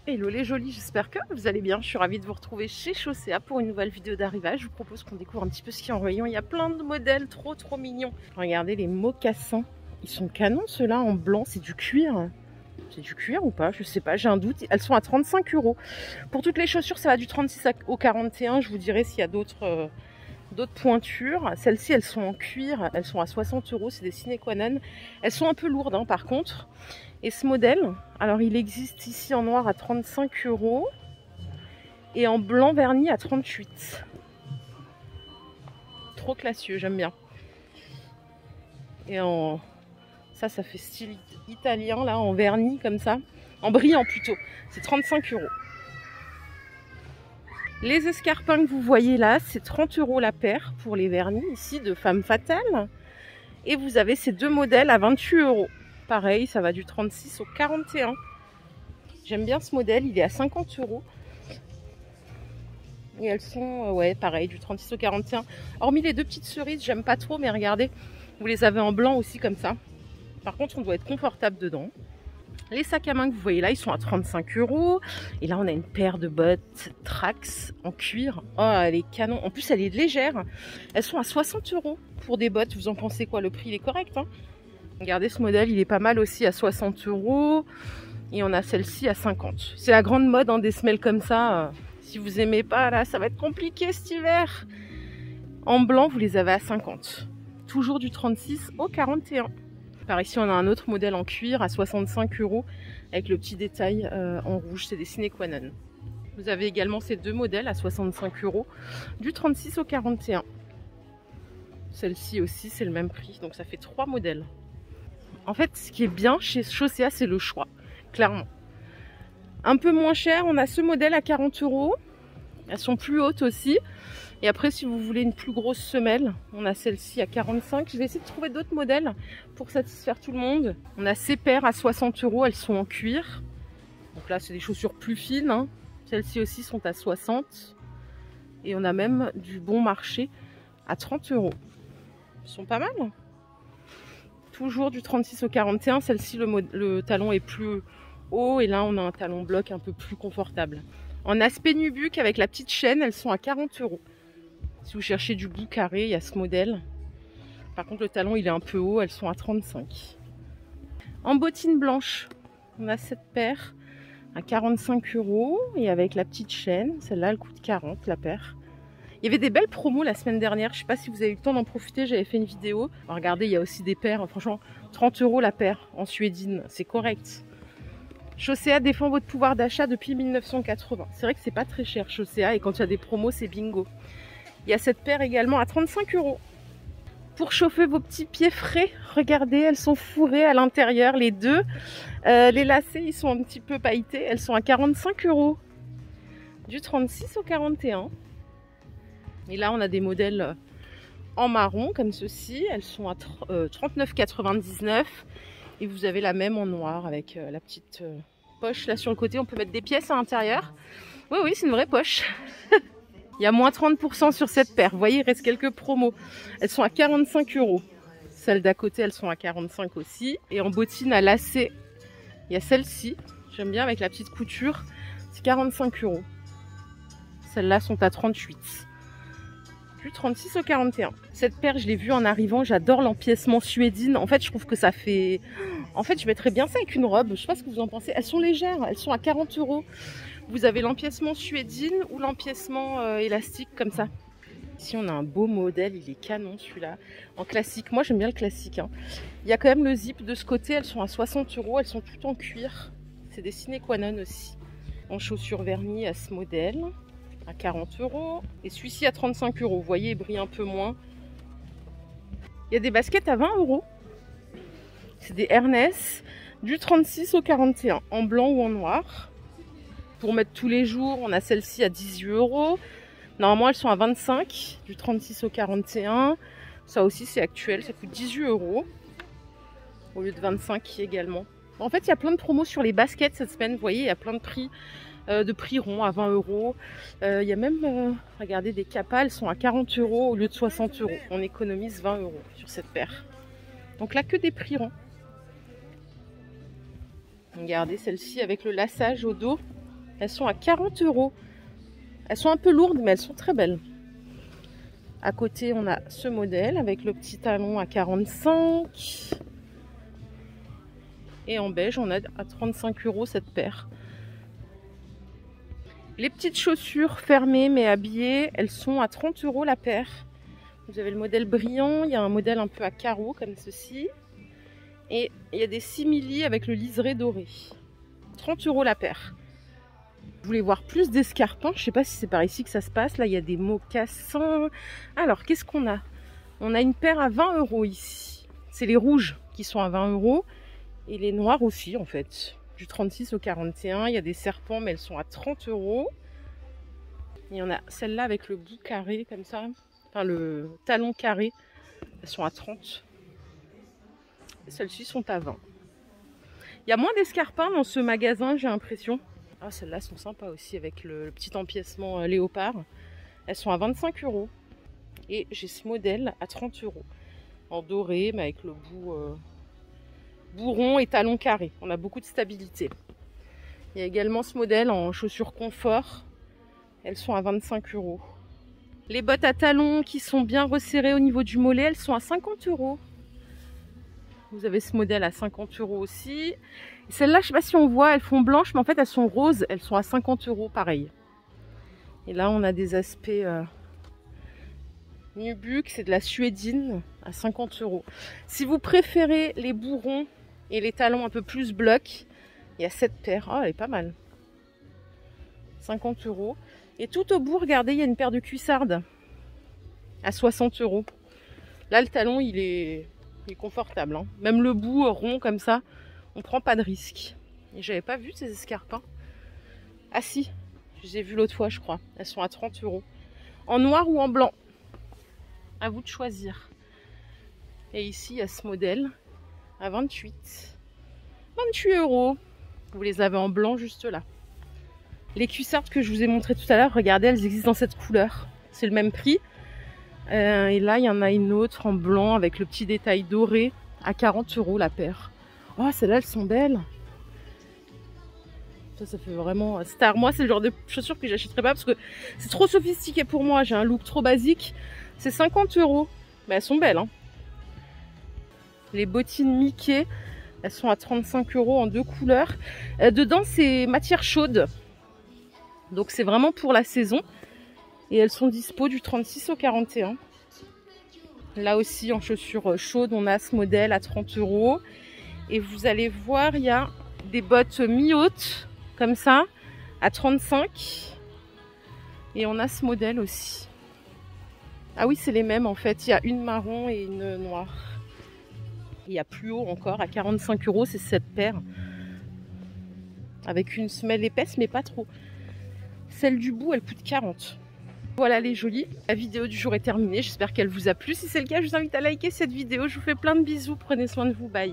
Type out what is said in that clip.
Hello les jolis, j'espère que vous allez bien. Je suis ravie de vous retrouver chez Chaussea pour une nouvelle vidéo d'arrivage. Je vous propose qu'on découvre un petit peu ce qu'il y a en rayon. Il y a plein de modèles trop mignons. Regardez les mocassins. Ils sont canons ceux-là en blanc, c'est du cuir. C'est du cuir ou pas? Je sais pas, j'ai un doute. Elles sont à 35 €. Pour toutes les chaussures, ça va du 36 au 41. Je vous dirai s'il y a d'autres pointures. Celles-ci, elles sont en cuir. Elles sont à 60 €. C'est des sine qua non. Elles sont un peu lourdes hein, par contre. Et ce modèle, alors il existe ici en noir à 35 € et en blanc verni à 38. Trop classieux, j'aime bien. Et en ça fait style italien là, en vernis comme ça, en brillant plutôt. C'est 35 €. Les escarpins que vous voyez là, c'est 30 € la paire pour les vernis ici de Femme Fatale. Et vous avez ces deux modèles à 28 €. Pareil, ça va du 36 au 41. J'aime bien ce modèle, il est à 50 €. Et elles sont, ouais, pareil, du 36 au 41. Hormis les deux petites cerises, j'aime pas trop, mais regardez, vous les avez en blanc aussi comme ça. Par contre, on doit être confortable dedans. Les sacs à main que vous voyez là, ils sont à 35 €. Et là, on a une paire de bottes Trax en cuir. Oh, elle est canon. En plus, elle est légère. Elles sont à 60 € pour des bottes. Vous en pensez quoi? Le prix, il est correct, hein? Regardez ce modèle, il est pas mal aussi à 60 €. Et on a celle-ci à 50. C'est la grande mode hein, des semelles comme ça. Si vous aimez pas, là, ça va être compliqué cet hiver. En blanc, vous les avez à 50. Toujours du 36 au 41. Par ici, on a un autre modèle en cuir à 65 € avec le petit détail en rouge. C'est des sine qua non. Vous avez également ces deux modèles à 65 € du 36 au 41. Celle-ci aussi, c'est le même prix. Donc ça fait 3 modèles. En fait, ce qui est bien chez Chaussea, c'est le choix, clairement. Un peu moins cher, on a ce modèle à 40 €. Elles sont plus hautes aussi. Et après, si vous voulez une plus grosse semelle, on a celle-ci à 45. Je vais essayer de trouver d'autres modèles pour satisfaire tout le monde. On a ces paires à 60 €, elles sont en cuir. Donc là, c'est des chaussures plus fines. Hein. Celles-ci aussi sont à 60. Et on a même du bon marché à 30 €. Ils sont pas mal. Toujours du 36 au 41. Celle-ci, le talon est plus haut. Et là, on a un talon bloc un peu plus confortable. En aspect nubuck avec la petite chaîne, elles sont à 40 €. Si vous cherchez du bout carré, il y a ce modèle. Par contre, le talon, il est un peu haut. Elles sont à 35. En bottines blanches, on a cette paire à 45 €. Et avec la petite chaîne, celle-là, elle coûte 40 la paire. Il y avait des belles promos la semaine dernière. Je ne sais pas si vous avez eu le temps d'en profiter. J'avais fait une vidéo. Alors, regardez, il y a aussi des paires. Franchement, 30 € la paire en suédine. C'est correct. Chaussea défend votre pouvoir d'achat depuis 1980. C'est vrai que c'est pas très cher Chaussea. Et quand il y a des promos, c'est bingo. Il y a cette paire également à 35 €. Pour chauffer vos petits pieds frais, regardez, elles sont fourrées à l'intérieur, les deux. Les lacets, ils sont un petit peu pailletés. Elles sont à 45 €. Du 36 au 41. Et là, on a des modèles en marron, comme ceci. Elles sont à 39,99 €. Et vous avez la même en noir, avec la petite poche là sur le côté. On peut mettre des pièces à l'intérieur. Oui, c'est une vraie poche. Il y a moins 30% sur cette paire. Vous voyez, il reste quelques promos. Elles sont à 45 €. Celles d'à côté, elles sont à 45 € aussi. Et en bottine à lacets, il y a celle-ci. J'aime bien avec la petite couture. C'est 45 €. Celles-là sont à 38. Du 36 au 41. Cette paire, je l'ai vue en arrivant. J'adore l'empiècement suédine. En fait, je trouve que ça fait... En fait, je mettrais bien ça avec une robe. Je ne sais pas ce que vous en pensez. Elles sont légères. Elles sont à 40 €. Vous avez l'empiècement suédine ou l'empiècement élastique comme ça. Ici, on a un beau modèle. Il est canon celui-là. En classique. Moi, j'aime bien le classique. Hein. Il y a quand même le zip de ce côté. Elles sont à 60 €. Elles sont toutes en cuir. C'est des sine qua non aussi. En chaussures vernis à ce modèle. À 40 €. Et celui-ci à 35 €. Vous voyez, il brille un peu moins. Il y a des baskets à 20 €. C'est des Ernest. Du 36 au 41. En blanc ou en noir. Pour mettre tous les jours, on a celle-ci à 18 €. Normalement, elles sont à 25, du 36 au 41. Ça aussi, c'est actuel, ça coûte 18 € au lieu de 25 également. En fait, il y a plein de promos sur les baskets cette semaine. Vous voyez, il y a plein de prix ronds à 20 €. Il y a même, regardez, des Kappa, elles sont à 40 € au lieu de 60 €. On économise 20 € sur cette paire. Donc là, que des prix ronds. Regardez celle-ci avec le laçage au dos. Elles sont à 40 €. Elles sont un peu lourdes, mais elles sont très belles. À côté, on a ce modèle avec le petit talon à 45. Et en beige, on a à 35 € cette paire. Les petites chaussures fermées mais habillées, elles sont à 30 € la paire. Vous avez le modèle brillant, il y a un modèle un peu à carreaux comme ceci. Et il y a des simili avec le liseré doré. 30 € la paire. Vous voulez voir plus d'escarpins? Je ne sais pas si c'est par ici que ça se passe. Là, il y a des mocassins. Alors, qu'est-ce qu'on a? On a une paire à 20 € ici. C'est les rouges qui sont à 20 €. Et les noirs aussi, en fait. Du 36 au 41. Il y a des serpents, mais elles sont à 30 €. Il y en a celle-là avec le bout carré, comme ça. Enfin, le talon carré. Elles sont à 30. Celles-ci sont à 20. Il y a moins d'escarpins dans ce magasin, j'ai l'impression. Ah, celles-là sont sympas aussi avec le petit empiècement léopard. Elles sont à 25 €. Et j'ai ce modèle à 30 €. En doré, mais avec le bout rond et talon carré. On a beaucoup de stabilité. Il y a également ce modèle en chaussures confort. Elles sont à 25 €. Les bottes à talons qui sont bien resserrées au niveau du mollet, elles sont à 50 €. Vous avez ce modèle à 50 € aussi. Celles-là, je ne sais pas si on voit, elles font blanches, mais en fait elles sont roses. Elles sont à 50 € pareil. Et là, on a des aspects nubuck, c'est de la suédine à 50 €. Si vous préférez les bourrons et les talons un peu plus bloc, il y a cette paire. Oh, elle est pas mal. 50 €. Et tout au bout, regardez, il y a une paire de cuissardes à 60 €. Là, le talon, il est confortable. Hein. Même le bout rond comme ça, on prend pas de risque. Et j'avais pas vu ces escarpins. Ah si, je les ai vus l'autre fois, je crois. Elles sont à 30 €. En noir ou en blanc. À vous de choisir. Et ici, il y a ce modèle à 28 €. Vous les avez en blanc juste là. Les cuissardes que je vous ai montré tout à l'heure, regardez, elles existent dans cette couleur. C'est le même prix. Et là, il y en a une autre en blanc avec le petit détail doré à 40 € la paire. Oh, celles-là, elles sont belles. Ça fait vraiment star. Moi, c'est le genre de chaussures que j'achèterais pas parce que c'est trop sophistiqué pour moi. J'ai un look trop basique. C'est 50 €. Mais elles sont belles. Hein. Les bottines Mickey, elles sont à 35 € en deux couleurs. Dedans, c'est matière chaude. Donc, c'est vraiment pour la saison. Et elles sont dispo du 36 au 41. Là aussi, en chaussures chaudes, on a ce modèle à 30 €. Et vous allez voir, il y a des bottes mi-hautes, comme ça, à 35. Et on a ce modèle aussi. Ah oui, c'est les mêmes en fait. Il y a une marron et une noire. Il y a plus haut encore, à 45 €, c'est cette paire. Avec une semelle épaisse, mais pas trop. Celle du bout, elle coûte 40. Voilà les jolies, la vidéo du jour est terminée. J'espère qu'elle vous a plu. Si c'est le cas, je vous invite à liker cette vidéo. Je vous fais plein de bisous. Prenez soin de vous. Bye.